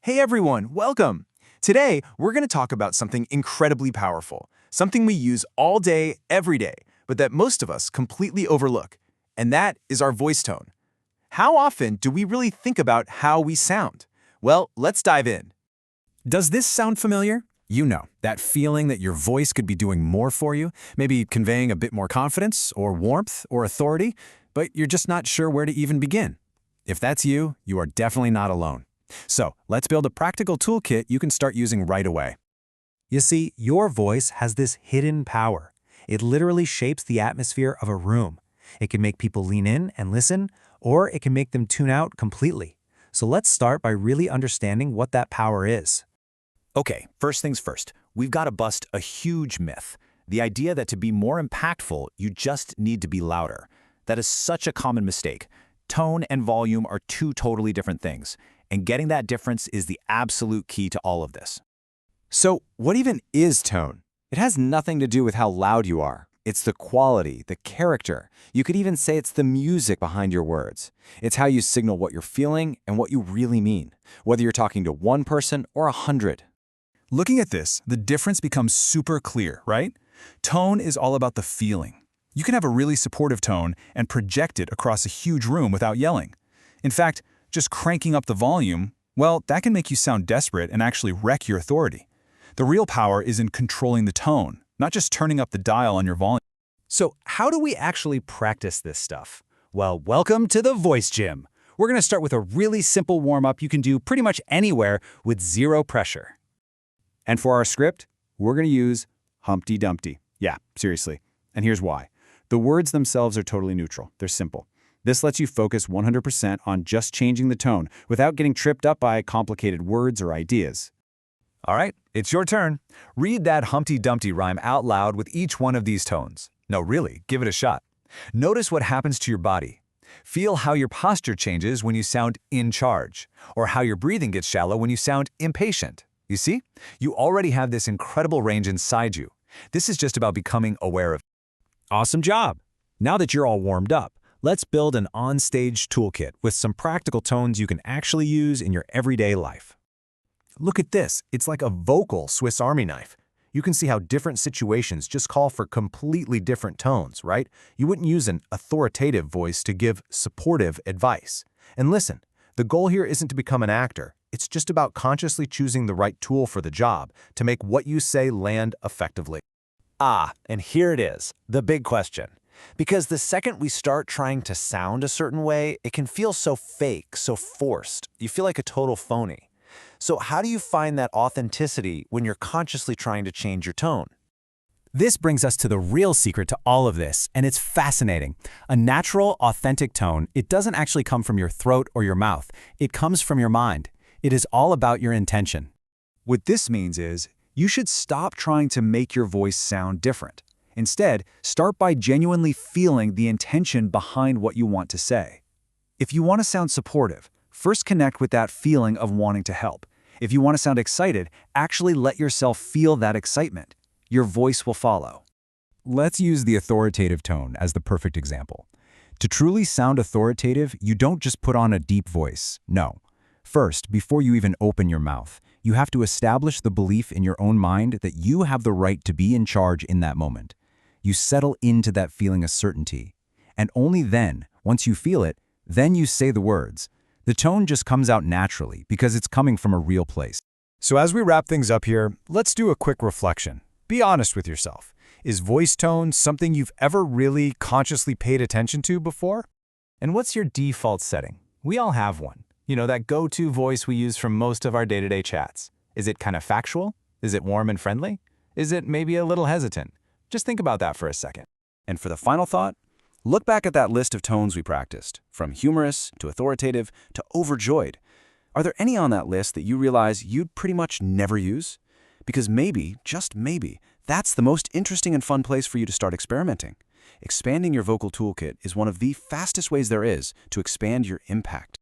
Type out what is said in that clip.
Hey everyone, welcome! Today, we're going to talk about something incredibly powerful, something we use all day, every day, but that most of us completely overlook, and that is our voice tone. How often do we really think about how we sound? Well, let's dive in. Does this sound familiar? You know, that feeling that your voice could be doing more for you, maybe conveying a bit more confidence or warmth or authority, but you're just not sure where to even begin. If that's you, you are definitely not alone. So, let's build a practical toolkit you can start using right away. You see, your voice has this hidden power. It literally shapes the atmosphere of a room. It can make people lean in and listen, or it can make them tune out completely. So let's start by really understanding what that power is. Okay, first things first, we've got to bust a huge myth. The idea that to be more impactful, you just need to be louder. That is such a common mistake. Tone and volume are two totally different things, and getting that difference is the absolute key to all of this. So, what even is tone? It has nothing to do with how loud you are. It's the quality, the character. You could even say it's the music behind your words. It's how you signal what you're feeling and what you really mean, whether you're talking to one person or 100. Looking at this, the difference becomes super clear, right? Tone is all about the feeling. You can have a really supportive tone and project it across a huge room without yelling. In fact, just cranking up the volume, well, that can make you sound desperate and actually wreck your authority. The real power is in controlling the tone, not just turning up the dial on your volume. So how do we actually practice this stuff? Well, welcome to the Voice Gym. We're going to start with a really simple warm-up you can do pretty much anywhere with zero pressure. And for our script, we're going to use Humpty Dumpty. Yeah, seriously. And here's why. The words themselves are totally neutral. They're simple. This lets you focus 100% on just changing the tone without getting tripped up by complicated words or ideas. All right, it's your turn. Read that Humpty Dumpty rhyme out loud with each one of these tones. No, really, give it a shot. Notice what happens to your body. Feel how your posture changes when you sound in charge, or how your breathing gets shallow when you sound impatient. You see? You already have this incredible range inside you. This is just about becoming aware of it. Awesome job! Now that you're all warmed up, let's build an on-stage toolkit with some practical tones you can actually use in your everyday life. Look at this. It's like a vocal Swiss Army knife. You can see how different situations just call for completely different tones, right? You wouldn't use an authoritative voice to give supportive advice. And listen, the goal here isn't to become an actor. It's just about consciously choosing the right tool for the job to make what you say land effectively. And here it is, the big question. Because the second we start trying to sound a certain way, it can feel so fake, so forced. You feel like a total phony. So how do you find that authenticity when you're consciously trying to change your tone? This brings us to the real secret to all of this, and it's fascinating. A natural, authentic tone, it doesn't actually come from your throat or your mouth. It comes from your mind. It is all about your intention. What this means is, you should stop trying to make your voice sound different. Instead, start by genuinely feeling the intention behind what you want to say. If you want to sound supportive, first connect with that feeling of wanting to help. If you want to sound excited, actually let yourself feel that excitement. Your voice will follow. Let's use the authoritative tone as the perfect example. To truly sound authoritative, you don't just put on a deep voice. No. First, before you even open your mouth, you have to establish the belief in your own mind that you have the right to be in charge in that moment. You settle into that feeling of certainty. And only then, once you feel it, then you say the words. The tone just comes out naturally because it's coming from a real place. So as we wrap things up here, let's do a quick reflection. Be honest with yourself. Is voice tone something you've ever really consciously paid attention to before? And what's your default setting? We all have one. You know, that go-to voice we use for most of our day-to-day chats. Is it kind of factual? Is it warm and friendly? Is it maybe a little hesitant? Just think about that for a second. And for the final thought, look back at that list of tones we practiced, from humorous to authoritative to overjoyed. Are there any on that list that you realize you'd pretty much never use? Because maybe, just maybe, that's the most interesting and fun place for you to start experimenting. Expanding your vocal toolkit is one of the fastest ways there is to expand your impact.